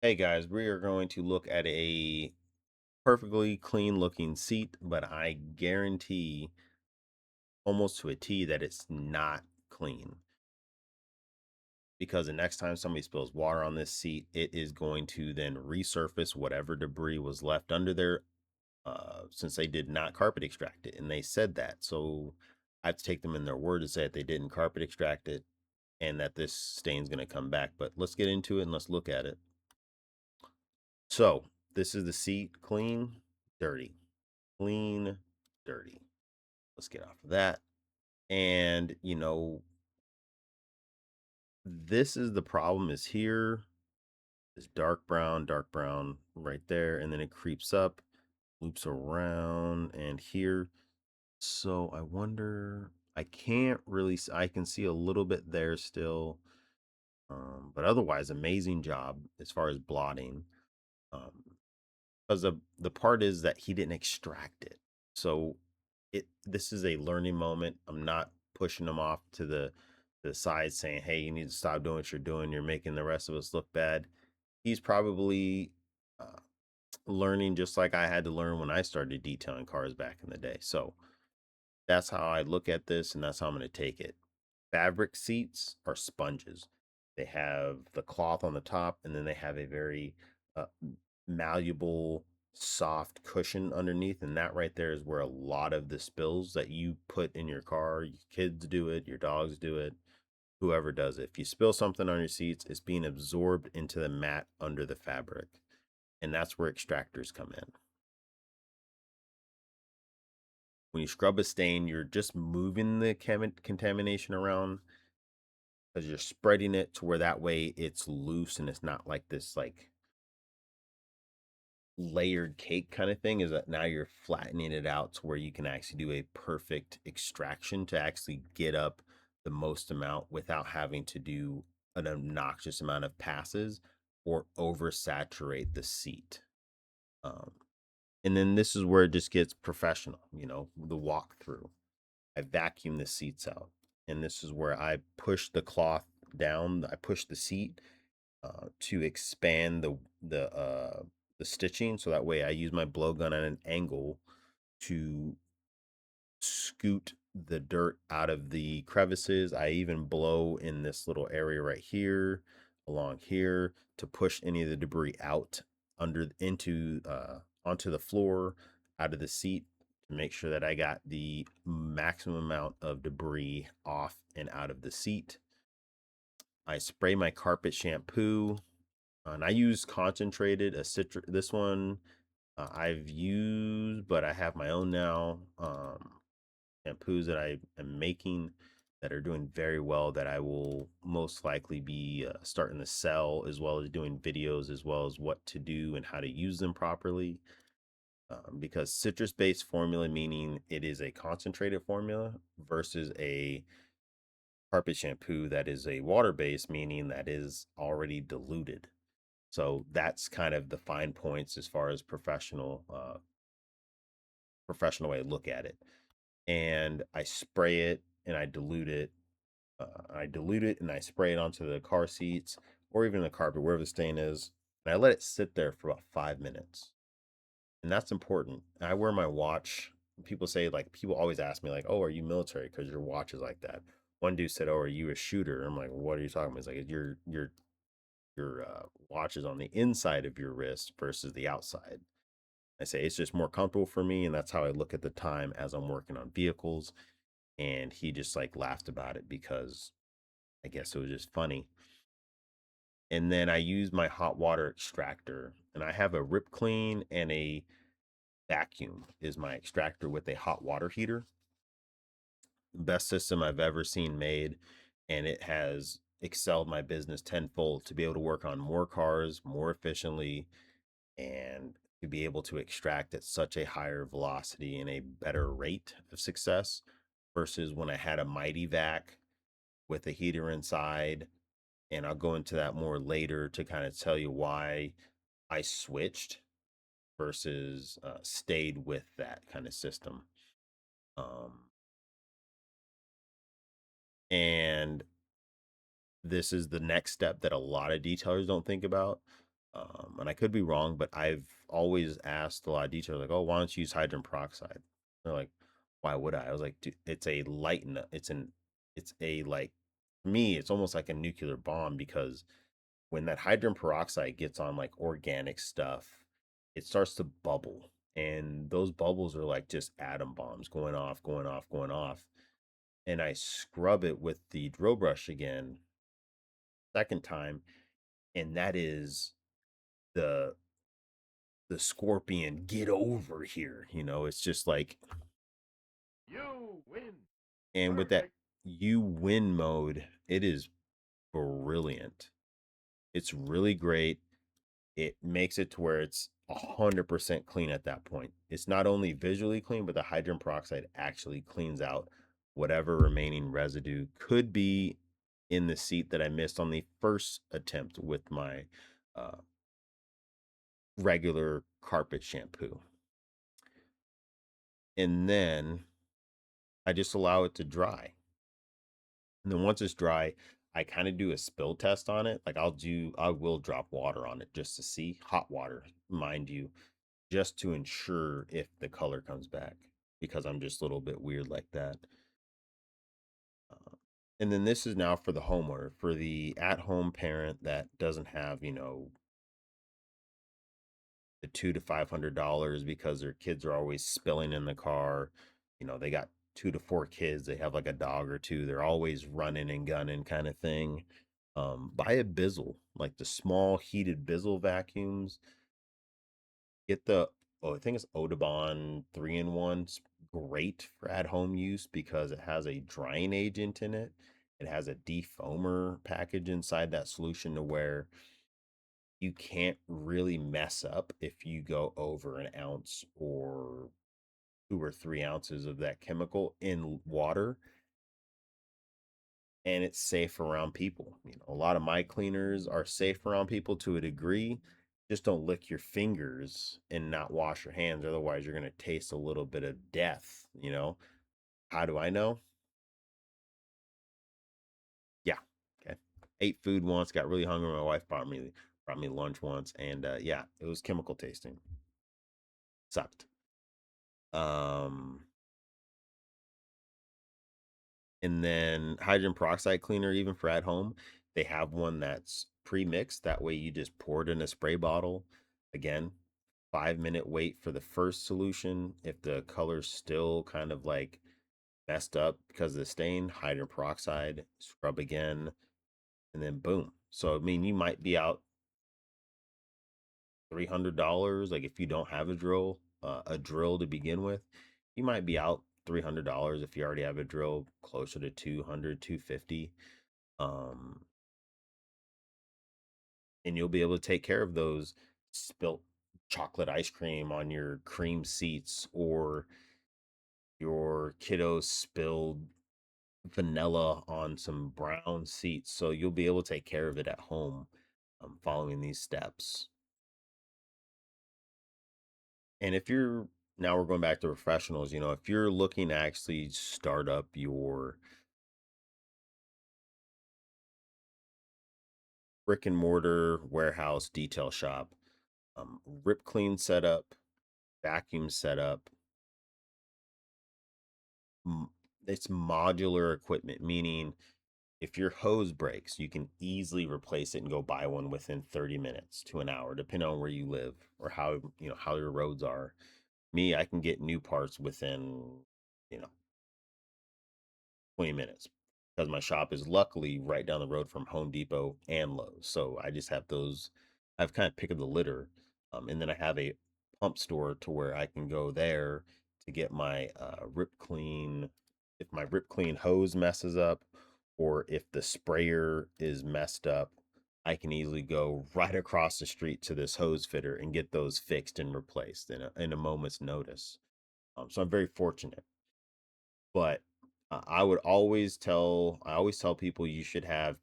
Hey guys, we are going to look at a perfectly clean looking seat, but I guarantee almost to a T that it's not clean because the next time somebody spills water on this seat, it is going to then resurface whatever debris was left under there since they did not carpet extract it. And they said that. So I have to take them in their word to say that they didn't carpet extract it and that this stain's going to come back. But let's get into it and let's look at it. So this is the seat, clean, dirty. Clean, dirty. Let's get off of that. And, this is the problem is here, is dark brown right there. And then it creeps up, loops around and here. So I wonder, I can't really, I can see a little bit there still. But otherwise, amazing job as far as blotting. Um, because the part is that he didn't extract it. So this is a learning moment. I'm not pushing him off to the side saying, "Hey, you need to stop doing what you're doing. You're making the rest of us look bad." He's probably uh, learning just like I had to learn when I started detailing cars back in the day. So that's how I look at this, and that's how I'm going to take it. Fabric seats are sponges. They have the cloth on the top, and then they have a very uh, malleable, soft cushion underneath. And that right there is where a lot of the spills that you put in your car, your kids do it, your dogs do it, whoever does it. If you spill something on your seats, it's being absorbed into the mat under the fabric. And that's where extractors come in. When you scrub a stain, you're just moving the contamination around because you're spreading it to where that way it's loose and it's not like this like layered cake kind of thing. Is that now you're flattening it out to where you can actually do a perfect extraction to actually get up the most amount without having to do an obnoxious amount of passes or oversaturate the seat. Um, and then this is where it just gets professional, the walkthrough. I vacuum the seats out. And this is where I push the cloth down. I push the seat to expand the stitching, so that way I use my blowgun at an angle to scoot the dirt out of the crevices. I even blow in this little area right here, along here, to push any of the debris out under into onto the floor, out of the seat, to make sure that I got the maximum amount of debris off and out of the seat. I spray my carpet shampoo, and I use concentrated a citric. This one I've used, but I have my own now. Shampoos that I am making that are doing very well, that I will most likely be starting to sell, as well as doing videos, as well as what to do and how to use them properly. Because citrus based formula, meaning it is a concentrated formula versus a carpet shampoo that is a water based, meaning that is already diluted. So that's kind of the fine points as far as professional way to look at it. And I spray it and I dilute it and I spray it onto the car seats or even the carpet, wherever the stain is. And I let it sit there for about 5 minutes. And that's important. I wear my watch. People say, like, people always ask me, like, "Oh, are you military? Because your watch is like that." One dude said, "Oh, are you a shooter?" I'm like, "What are you talking about?" He's like, your watch is on the inside of your wrist versus the outside. I say it's just more comfortable for me, and that's how I look at the time as I'm working on vehicles. And he just like laughed about it because I guess it was just funny. And then I use my hot water extractor, and I have a rip clean and a vacuum is my extractor with a hot water heater. Best system I've ever seen made, and it has excelled my business tenfold to be able to work on more cars more efficiently and to be able to extract at such a higher velocity and a better rate of success versus when I had a mighty vac with a heater inside. And I'll go into that more later to kind of tell you why I switched versus stayed with that kind of system. Um, and this is the next step that a lot of detailers don't think about. And I could be wrong, but I've always asked a lot of detail, like, "Oh, why don't you use hydrogen peroxide?" They're like, "Why would I?" I was like, "Dude, it's a lighten. It's a like, for me, it's almost like a nuclear bomb because when that hydrogen peroxide gets on like organic stuff, it starts to bubble, and those bubbles are like just atom bombs going off, going off, going off. And I scrub it with the drill brush again, second time, and that is the the scorpion get over here. It's just like, You win. and with that Perfect. you win mode, it is brilliant. It's really great. It makes it to where it's 100% clean at that point. It's not only visually clean, but the hydrogen peroxide actually cleans out whatever remaining residue could be in the seat that I missed on the first attempt with my uh, regular carpet shampoo. And then I just allow it to dry. And then once it's dry, I kind of do a spill test on it. Like I will drop water on it just to see, hot water, mind you, just to ensure if the color comes back, because I'm just a little bit weird like that. Uh, and then this is now for the homeowner, for the at-home parent that doesn't have, the $200 to $500 because their kids are always spilling in the car. They got 2 to 4 kids. They have like a dog or two. They're always running and gunning kind of thing. Buy a Bizzle, like the small heated Bizzle vacuums. Get the I think it's Audubon 3-in-1. It's great for at home use because it has a drying agent in it. It has a defoamer package inside that solution to where you can't really mess up if you go over an ounce or 2 or 3 ounces of that chemical in water, and it's safe around people. A lot of my cleaners are safe around people to a degree. Just don't lick your fingers and not wash your hands. Otherwise, you're going to taste a little bit of death. How do I know? Yeah. Okay. Ate food once, got really hungry. My wife brought me lunch once, and yeah, it was chemical tasting. Sucked. Um, and then hydrogen peroxide cleaner, even for at home, they have one that's pre-mixed. That way you just pour it in a spray bottle. Again, 5-minute wait for the first solution. If the color's still kind of like messed up because of the stain, hydrogen peroxide, scrub again, and then boom. So I mean, you might be out $300. Like if you don't have a drill to begin with, you might be out $300. If you already have a drill, closer to 200, 250. Um, and you'll be able to take care of those spilt chocolate ice cream on your cream seats, or your kiddo spilled vanilla on some brown seats. So you'll be able to take care of it at home, following these steps. And if you're now we're going back to professionals, if you're looking to actually start up your brick and mortar warehouse detail shop, rip clean setup, vacuum setup, it's modular equipment, meaning if your hose breaks, you can easily replace it and go buy one within 30 minutes to an hour, depending on where you live or how your roads are. Me, I can get new parts within, you know, 20 minutes because my shop is luckily right down the road from Home Depot and Lowe's. So I just have those, I've kind of pick of the litter. And then I have a pump store to where I can go there to get my rip clean. If my rip clean hose messes up, or if the sprayer is messed up, I can easily go right across the street to this hose fitter and get those fixed and replaced in a moment's notice. So I'm very fortunate. But I always tell people you should have,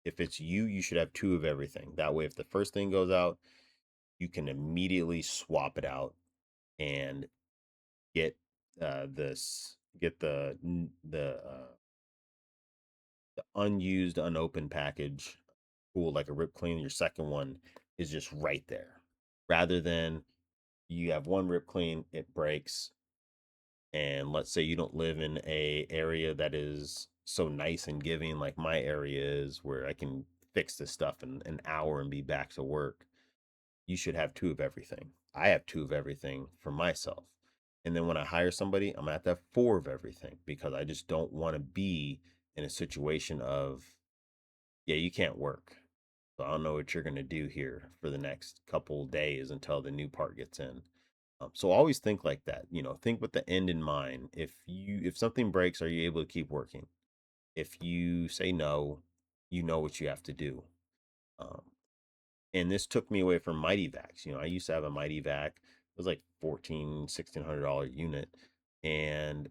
if it's you should have two of everything. That way, if the first thing goes out, you can immediately swap it out and get this get the unused, unopened package. Cool, like a rip clean. Your second one, is just right there. Rather than you have one rip clean, it breaks, and let's say you don't live in a area that is so nice and giving like my area is, where I can fix this stuff in an hour and be back to work. You should have two of everything. I have two of everything for myself. And then when I hire somebody, I'm at that four of everything, because I just don't want to be in a situation of, yeah, you can't work. So I don't know what you're going to do here for the next couple days until the new part gets in. So always think like that. Think with the end in mind. If something breaks, are you able to keep working? If you say no, you know what you have to do. Um, and this took me away from Mighty Vacs. I used to have a Mighty Vac. It was like 14, $1,600 unit, and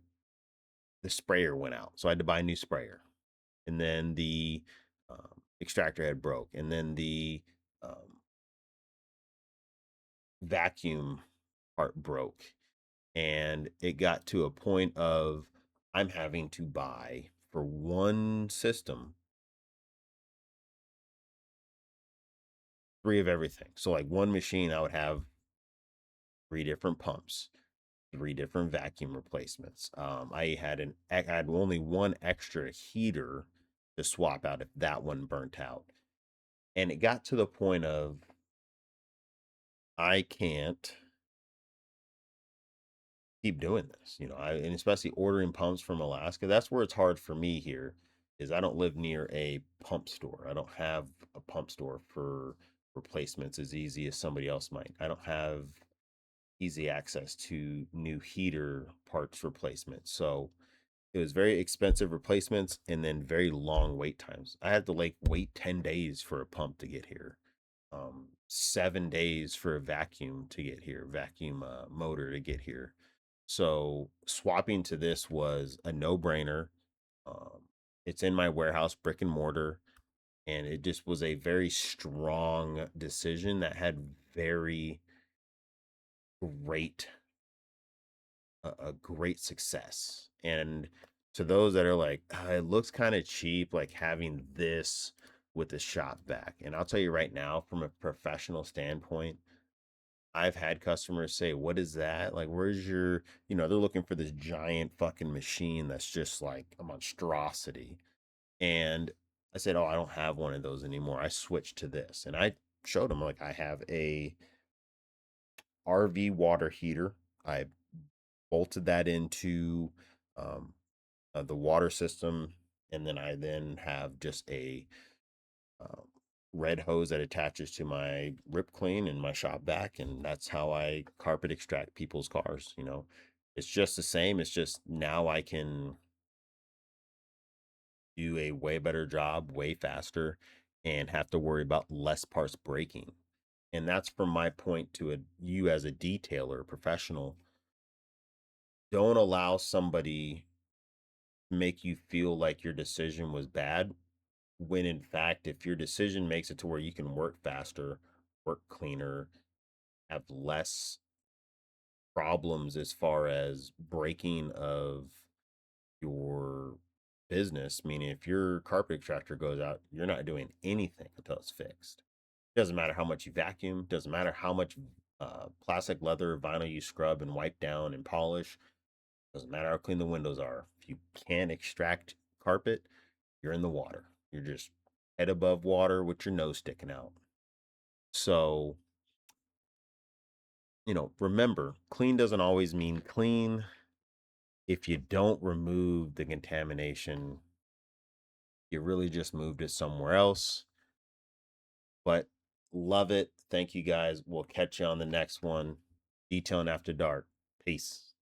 the sprayer went out, so I had to buy a new sprayer. And then the extractor head broke, and then the um, vacuum part broke, and it got to a point of I'm having to buy for one system three of everything. So like one machine, I would have three different pumps, three different vacuum replacements. I had only one extra heater to swap out if that one burnt out, and it got to the point of I can't keep doing this. And especially ordering pumps from Alaska. That's where it's hard for me here. Is I don't live near a pump store. I don't have a pump store for replacements as easy as somebody else might. I don't have easy access to new heater parts replacements. So it was very expensive replacements and then very long wait times. I had to like wait 10 days for a pump to get here. 7 days for a vacuum to get here, vacuum motor to get here. So swapping to this was a no brainer. Um, it's in my warehouse, brick and mortar, and it just was a very strong decision that had very great a great success. And to those that are like, it looks kind of cheap, like having this with the shop vac. And I'll tell you right now, from a professional standpoint, I've had customers say, "What is that? Like, where's your?" They're looking for this giant fucking machine that's just like a monstrosity. And I said, "Oh, I don't have one of those anymore. I switched to this." And I showed them, like, I have a RV water heater. I bolted that into um, the water system, and then I have just a um, red hose that attaches to my rip clean and my shop vac, and that's how I carpet extract people's cars. It's just the same. It's just now I can do a way better job, way faster, and have to worry about less parts breaking. And that's from my point to you as a detailer professional. Don't allow somebody to make you feel like your decision was bad, when in fact, if your decision makes it to where you can work faster, work cleaner, have less problems as far as breaking of your business, meaning if your carpet extractor goes out, you're not doing anything until it's fixed. Doesn't matter how much you vacuum, doesn't matter how much plastic, leather, vinyl you scrub and wipe down and polish, doesn't matter how clean the windows are. If you can't extract carpet, you're in the water. You're just head above water with your nose sticking out. So, remember, clean doesn't always mean clean. If you don't remove the contamination, you really just moved it somewhere else. But love it. Thank you guys. We'll catch you on the next one. Detailing After Dark. Peace.